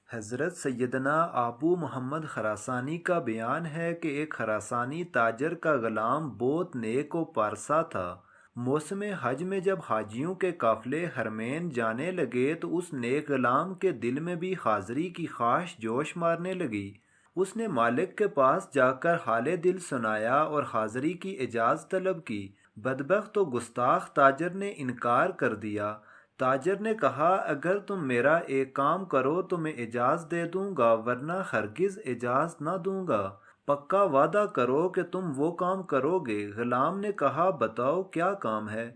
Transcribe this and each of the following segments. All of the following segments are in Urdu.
حضرت سیدنا ابو محمد خراسانی کا بیان ہے کہ ایک خراسانی تاجر کا غلام بہت نیک و پارسا تھا۔ موسم حج میں جب حاجیوں کے قافلے حرمین جانے لگے تو اس نیک غلام کے دل میں بھی حاضری کی خواہش جوش مارنے لگی۔ اس نے مالک کے پاس جا کر حال دل سنایا اور حاضری کی اجازت طلب کی۔ بدبخت و گستاخ تاجر نے انکار کر دیا۔ تاجر نے کہا اگر تم میرا ایک کام کرو تو میں اجازت دے دوں گا، ورنہ ہرگز اجازت نہ دوں گا۔ پکا وعدہ کرو کہ تم وہ کام کرو گے۔ غلام نے کہا بتاؤ کیا کام ہے؟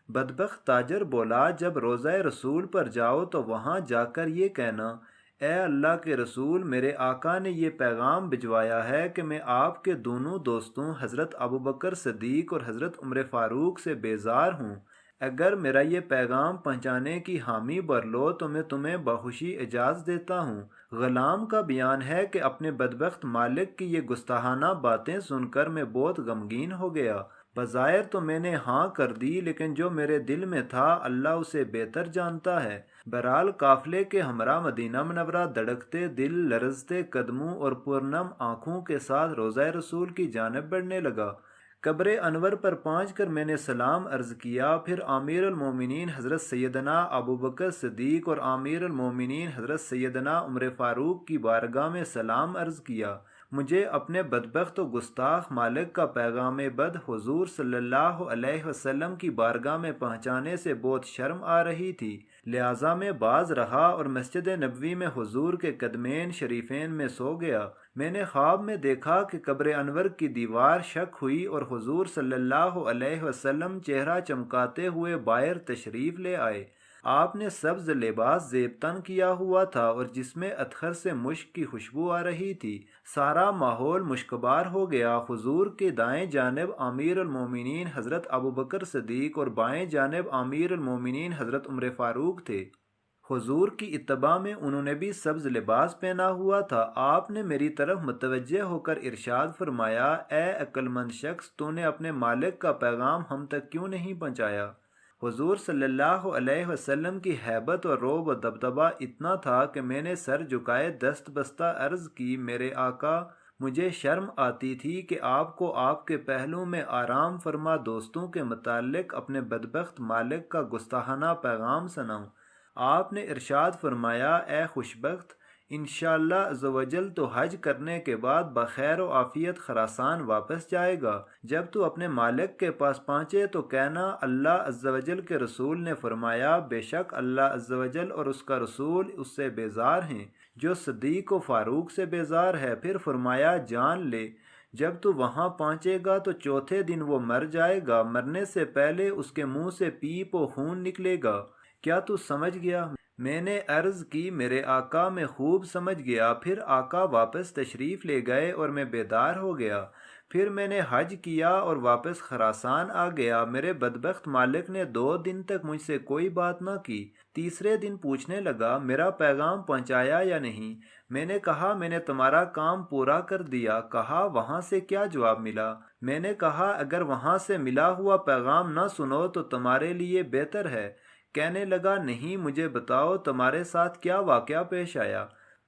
بدبخت تاجر بولا جب روضہ رسول پر جاؤ تو وہاں جا کر یہ کہنا، اے اللہ کے رسول، میرے آقا نے یہ پیغام بھجوایا ہے کہ میں آپ کے دونوں دوستوں حضرت ابوبکر صدیق اور حضرت عمر فاروق سے بیزار ہوں۔ اگر میرا یہ پیغام پہنچانے کی حامی بھر لو تو میں تمہیں بخوشی اجازت دیتا ہوں۔ غلام کا بیان ہے کہ اپنے بدبخت مالک کی یہ گستاخانہ باتیں سن کر میں بہت غمگین ہو گیا۔ بظاہر تو میں نے ہاں کر دی، لیکن جو میرے دل میں تھا اللہ اسے بہتر جانتا ہے۔ بہرحال قافلے کے ہمراہ مدینہ منورہ دھڑکتے دل، لرزتے قدموں اور پرنم آنکھوں کے ساتھ روضہ رسول کی جانب بڑھنے لگا۔ قبر انور پر پہنچ کر میں نے سلام عرض کیا، پھر امیر المومنین حضرت سیدنا ابوبکر صدیق اور امیر المومنین حضرت سیدنا عمر فاروق کی بارگاہ میں سلام عرض کیا۔ مجھے اپنے بدبخت و گستاخ مالک کا پیغام بد حضور صلی اللہ علیہ وسلم کی بارگاہ میں پہنچانے سے بہت شرم آ رہی تھی، لہٰذا میں باز رہا اور مسجد نبوی میں حضور کے قدمین شریفین میں سو گیا۔ میں نے خواب میں دیکھا کہ قبر انور کی دیوار شق ہوئی اور حضور صلی اللہ علیہ وسلم چہرہ چمکاتے ہوئے باہر تشریف لے آئے۔ آپ نے سبز لباس زیب تن کیا ہوا تھا اور جس میں اطہر سے مشک کی خوشبو آ رہی تھی۔ سارا ماحول مشکبار ہو گیا۔ حضور کے دائیں جانب امیر المومنین حضرت ابوبکر صدیق اور بائیں جانب امیر المومنین حضرت عمر فاروق تھے۔ حضور کی اتباع میں انہوں نے بھی سبز لباس پہنا ہوا تھا۔ آپ نے میری طرف متوجہ ہو کر ارشاد فرمایا، اے عقل مند شخص، تو نے اپنے مالک کا پیغام ہم تک کیوں نہیں پہنچایا؟ حضور صلی اللہ علیہ وسلم کی ہیبت اور رعب و دبدبہ اتنا تھا کہ میں نے سر جھکائے دست بستہ عرض کی، میرے آقا، مجھے شرم آتی تھی کہ آپ کو آپ کے پہلو میں آرام فرما دوستوں کے متعلق اپنے بدبخت مالک کا گستاخانہ پیغام سناؤں۔ آپ نے ارشاد فرمایا، اے خوشبخت، انشاءاللہ عزوجل تو حج کرنے کے بعد بخیر و عافیت خراسان واپس جائے گا۔ جب تو اپنے مالک کے پاس پہنچے تو کہنا اللہ عزوجل کے رسول نے فرمایا، بے شک اللہ عزوجل اور اس کا رسول اس سے بیزار ہیں جو صدیق و فاروق سے بیزار ہے۔ پھر فرمایا جان لے، جب تو وہاں پہنچے گا تو چوتھے دن وہ مر جائے گا، مرنے سے پہلے اس کے منہ سے پیپ و خون نکلے گا۔ کیا تو سمجھ گیا؟ میں نے عرض کی میرے آقا میں خوب سمجھ گیا۔ پھر آقا واپس تشریف لے گئے اور میں بیدار ہو گیا۔ پھر میں نے حج کیا اور واپس خراسان آ گیا۔ میرے بدبخت مالک نے 2 دن تک مجھ سے کوئی بات نہ کی۔ تیسرے دن پوچھنے لگا میرا پیغام پہنچایا یا نہیں؟ میں نے کہا میں نے تمہارا کام پورا کر دیا۔ کہا وہاں سے کیا جواب ملا؟ میں نے کہا اگر وہاں سے ملا ہوا پیغام نہ سنو تو تمہارے لیے بہتر ہے۔ کہنے لگا نہیں، مجھے بتاؤ تمہارے ساتھ کیا واقعہ پیش آیا؟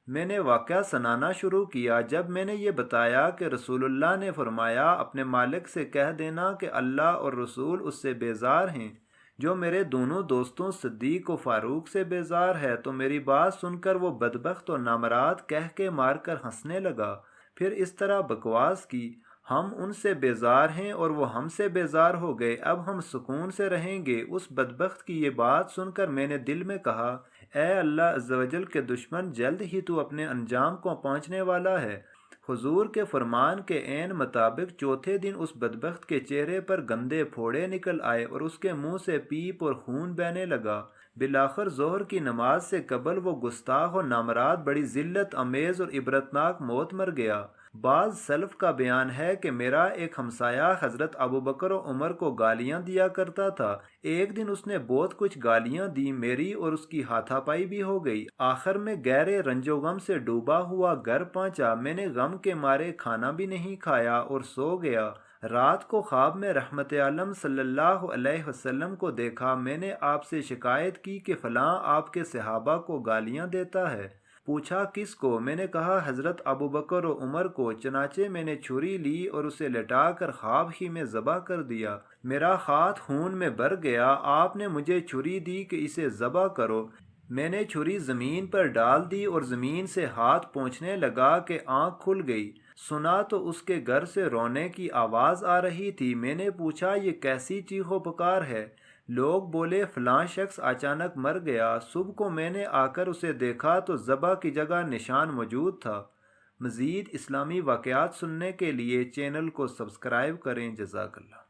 میں نے واقعہ سنانا شروع کیا۔ جب میں نے یہ بتایا کہ رسول اللہ نے فرمایا اپنے مالک سے کہہ دینا کہ اللہ اور رسول اس سے بیزار ہیں جو میرے دونوں دوستوں صدیق و فاروق سے بیزار ہے، تو میری بات سن کر وہ بدبخت و نامراد کہہ کے مار کر ہنسنے لگا۔ پھر اس طرح بکواس کی، ہم ان سے بیزار ہیں اور وہ ہم سے بیزار ہو گئے، اب ہم سکون سے رہیں گے۔ اس بدبخت کی یہ بات سن کر میں نے دل میں کہا، اے اللہ عزوجل کے دشمن، جلد ہی تو اپنے انجام کو پہنچنے والا ہے۔ حضور کے فرمان کے عین مطابق چوتھے دن اس بدبخت کے چہرے پر گندے پھوڑے نکل آئے اور اس کے منہ سے پیپ اور خون بہنے لگا۔ بالآخر ظہر کی نماز سے قبل وہ گستاخ و نامراد بڑی ذلت امیز اور عبرتناک موت مر گیا۔ بعض سلف کا بیان ہے کہ میرا ایک ہمسایہ حضرت ابوبکر و عمر کو گالیاں دیا کرتا تھا۔ ایک دن اس نے بہت کچھ گالیاں دی، میری اور اس کی ہاتھا پائی بھی ہو گئی۔ آخر میں گہرے رنج و غم سے ڈوبا ہوا گھر پہنچا۔ میں نے غم کے مارے کھانا بھی نہیں کھایا اور سو گیا۔ رات کو خواب میں رحمت عالم صلی اللہ علیہ وسلم کو دیکھا۔ میں نے آپ سے شکایت کی کہ فلاں آپ کے صحابہ کو گالیاں دیتا ہے۔ پوچھا کس کو؟ میں نے کہا حضرت ابو بکر و عمر کو۔ چنانچہ میں نے چھری لی اور اسے لٹا کر خواب ہی میں ذبح کر دیا۔ میرا ہاتھ خون میں بھر گیا۔ آپ نے مجھے چھری دی کہ اسے ذبح کرو۔ میں نے چھری زمین پر ڈال دی اور زمین سے ہاتھ پوچھنے لگا کہ آنکھ کھل گئی۔ سنا تو اس کے گھر سے رونے کی آواز آ رہی تھی۔ میں نے پوچھا یہ کیسی چیخ و پکار ہے؟ لوگ بولے فلاں شخص اچانک مر گیا۔ صبح کو میں نے آ کر اسے دیکھا تو ذبح کی جگہ نشان موجود تھا۔ مزید اسلامی واقعات سننے کے لیے چینل کو سبسکرائب کریں۔ جزاک اللہ۔